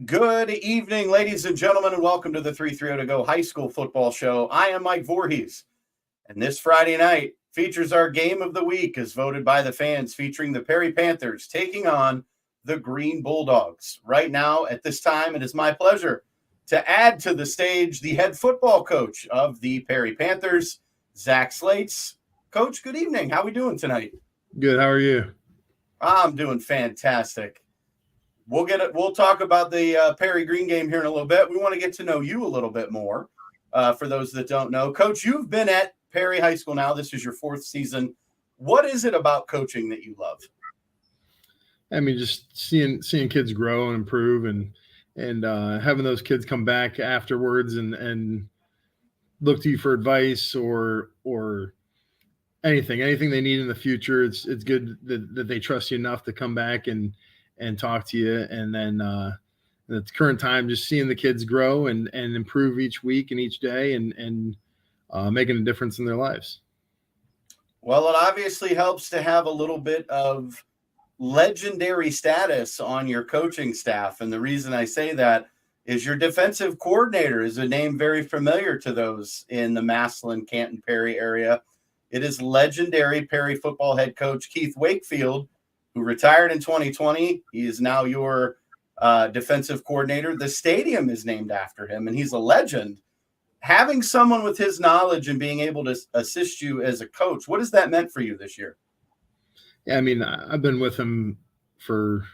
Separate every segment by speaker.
Speaker 1: Good evening, ladies and gentlemen, and welcome to the 330 to Go High School Football Show. I am Mike Voorhees, and this Friday night features our game of the week as voted by the fans, featuring the Perry Panthers taking on the Green Bulldogs. Right now, at this time, it is my pleasure to add to the stage the head football coach of the Perry Panthers, Zach Slates. Coach, good evening. How are we doing tonight?
Speaker 2: Good. How are you?
Speaker 1: I'm doing fantastic. We'll talk about the Perry Green game here in a little bit. We want to get to know you a little bit more. For those that don't know, Coach, you've been at Perry High School now. This is your fourth season. What is it about coaching that you love?
Speaker 2: I mean, just seeing kids grow and improve, and having those kids come back afterwards and look to you for advice or anything they need in the future. It's good that they trust you enough to come back and talk to you. And then at the current time, just seeing the kids grow and improve each week and each day and making a difference in their lives.
Speaker 1: Well, it obviously helps to have a little bit of legendary status on your coaching staff. And the reason I say that is your defensive coordinator is a name very familiar to those in the Massillon, Canton, Perry area. It is legendary Perry football head coach Keith Wakefield, who retired in 2020. He is now your defensive coordinator. The stadium is named after him, and he's a legend. Having someone with his knowledge and being able to assist you as a coach, what has that meant for you this year?
Speaker 2: Yeah, I mean, I've been with him for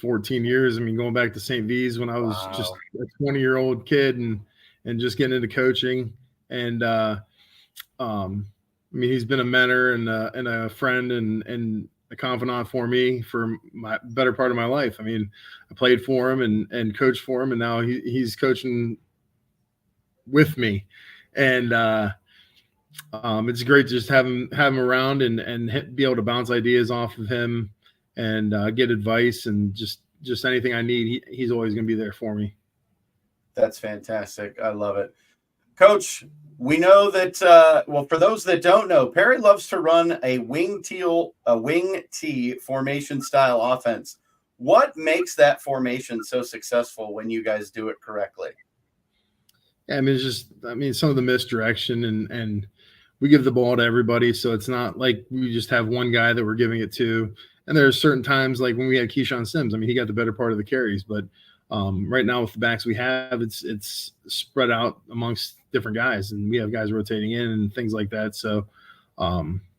Speaker 2: 14 years. I mean, going back to St. V's when I was just a 20-year-old kid and just getting into coaching. And I mean, he's been a mentor and a friend and a confidant for me for my better part of my life. I mean, I played for him and coached for him, and now he's coaching with me. And it's great to just have him around and be able to bounce ideas off of him and get advice and just anything I need. He's always going to be there for me.
Speaker 1: That's fantastic. I love it. Coach, we know that, for those that don't know, Perry loves to run a wing T formation style offense. What makes that formation so successful when you guys do it correctly?
Speaker 2: Yeah, I mean, some of the misdirection and we give the ball to everybody. So it's not like we just have one guy that we're giving it to. And there are certain times like when we had Keyshawn Sims, I mean, he got the better part of the carries, but right now with the backs we have, it's spread out amongst different guys, and we have guys rotating in and things like that. So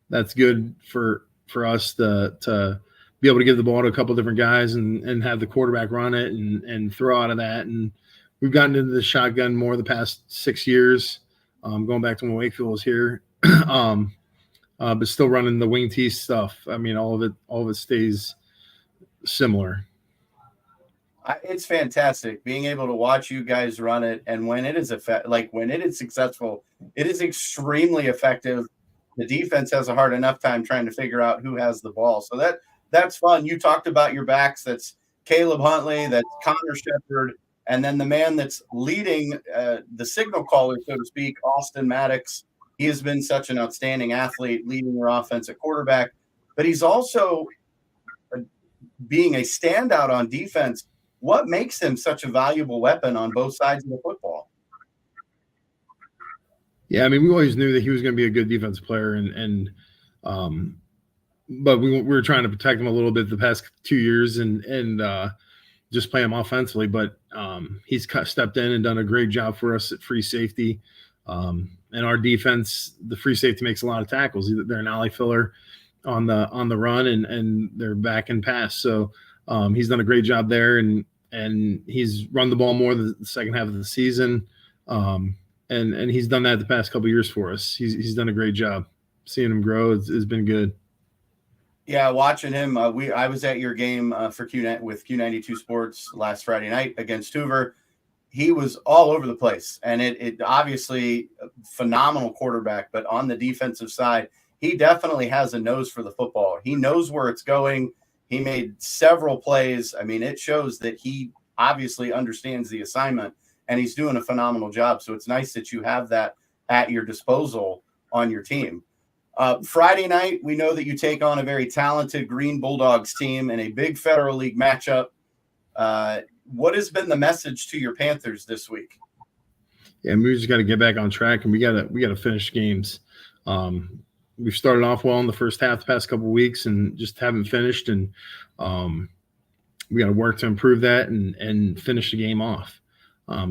Speaker 2: that's good for us to be able to give the ball to a couple different guys and have the quarterback run it and throw out of that. And we've gotten into the shotgun more the past 6 years, going back to when Wakefield was here, but still running the wing T stuff. I mean, all of it stays similar.
Speaker 1: It's fantastic being able to watch you guys run it, and when it is when it is successful, it is extremely effective. The defense has a hard enough time trying to figure out who has the ball, so that's fun. You talked about your backs. That's Caleb Huntley, that's Connor Shepard, and then the man that's leading the signal caller, so to speak, Austin Maddox. He has been such an outstanding athlete leading your offense at quarterback, but he's also being a standout on defense. What makes him such a valuable weapon on both sides of the football?
Speaker 2: Yeah, I mean, we always knew that he was going to be a good defensive player, but we were trying to protect him a little bit the past 2 years and just play him offensively. But he's stepped in and done a great job for us at free safety. And our defense, the free safety makes a lot of tackles. They're an alley filler on the run and they're back and pass. So he's done a great job there, and he's run the ball more the second half of the season. And he's done that the past couple of years for us. He's done a great job. Seeing him grow has been good.
Speaker 1: Yeah, watching him. I was at your game for with Q92 Sports last Friday night against Hoover. He was all over the place, and it obviously a phenomenal quarterback. But on the defensive side, he definitely has a nose for the football. He knows where it's going. He made several plays. I mean, it shows that he obviously understands the assignment, and he's doing a phenomenal job. So it's nice that you have that at your disposal on your team. Friday night, we know that you take on a very talented Green Bulldogs team in a big Federal League matchup. What has been the message to your Panthers this week?
Speaker 2: Yeah, we just got to get back on track, and we got to finish games. We've started off well in the first half the past couple of weeks, and just haven't finished. And we got to work to improve that and finish the game off.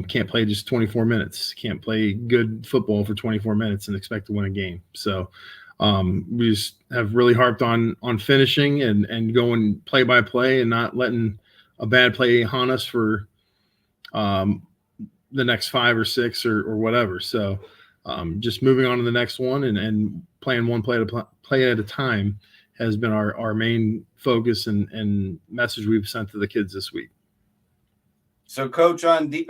Speaker 2: Can't play just 24 minutes. Can't play good football for 24 minutes and expect to win a game. So we just have really harped on finishing and going play by play and not letting a bad play haunt us for the next 5 or 6 or whatever. So just moving on to the next one and playing one play at a time has been our main focus and message we've sent to the kids this week.
Speaker 1: So, Coach,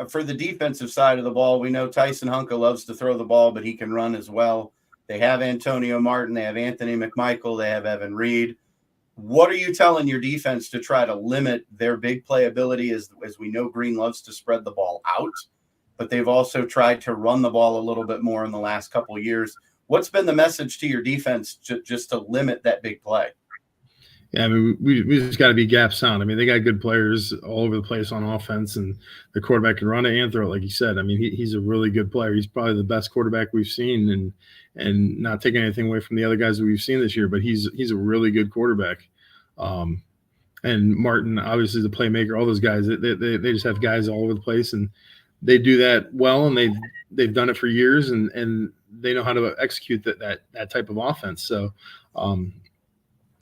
Speaker 1: for the defensive side of the ball, we know Tyson Hunka loves to throw the ball, but he can run as well. They have Antonio Martin. They have Anthony McMichael. They have Evan Reed. What are you telling your defense to try to limit their big playability? As we know, Green loves to spread the ball out, but they've also tried to run the ball a little bit more in the last couple of years. What's been the message to your defense just to limit that big play?
Speaker 2: Yeah, I mean, we just got to be gap sound. I mean, they got good players all over the place on offense, and the quarterback can run it and throw it, like you said. I mean, he's a really good player. He's probably the best quarterback we've seen, and not taking anything away from the other guys that we've seen this year, but he's a really good quarterback. And Martin, obviously, the playmaker. All those guys, they just have guys all over the place, and they do that well, and they've done it for years, and they know how to execute that type of offense. So.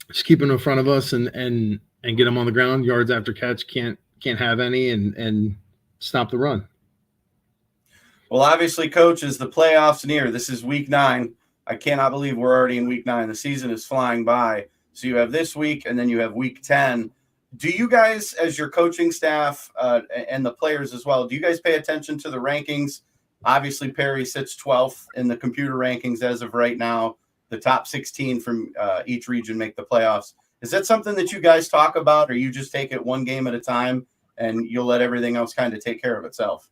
Speaker 2: Just keep them in front of us and get them on the ground. Yards after catch can't have any and stop the run.
Speaker 1: Well, obviously, Coach, as the playoffs near, this is week 9. I cannot believe we're already in week 9. The season is flying by. So you have this week, and then you have week 10. Do you guys, as your coaching staff and the players as well, do you guys pay attention to the rankings? Obviously, Perry sits 12th in the computer rankings as of right now. The top 16 from each region make the playoffs. Is that something that you guys talk about, or you just take it one game at a time and you'll let everything else kind of take care of itself?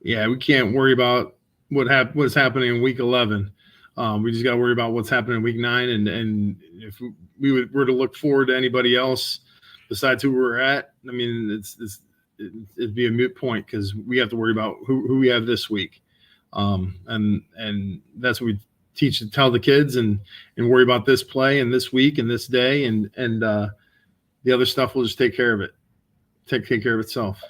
Speaker 2: Yeah, we can't worry about what's happening in week 11. We just got to worry about what's happening in week 9. And if we were to look forward to anybody else besides who we're at, I mean, it'd be a moot point because we have to worry about who we have this week. And that's what we tell the kids and worry about this play and this week and this day and the other stuff will just take care of it. Take care of itself.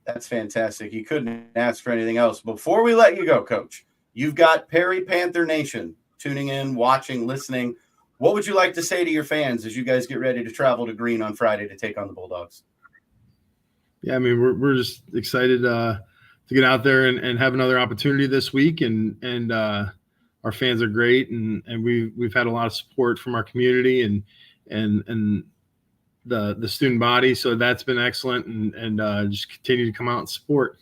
Speaker 1: That's fantastic. You couldn't ask for anything else. Before we let you go, Coach, you've got Perry Panther Nation tuning in, watching, listening. What would you like to say to your fans as you guys get ready to travel to Green on Friday to take on the Bulldogs?
Speaker 2: Yeah, I mean, we're just excited to get out there and have another opportunity this week and our fans are great, and we've had a lot of support from our community and the student body, so that's been excellent, and just continue to come out and support.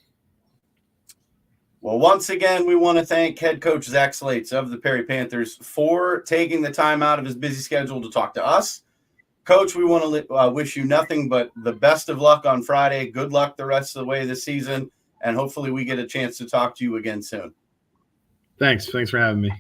Speaker 1: Well, once again, we want to thank head coach Zach Slates of the Perry Panthers for taking the time out of his busy schedule to talk to us. Coach, we want to wish you nothing but the best of luck on Friday. Good luck the rest of the way this season, and hopefully we get a chance to talk to you again soon.
Speaker 2: Thanks for having me.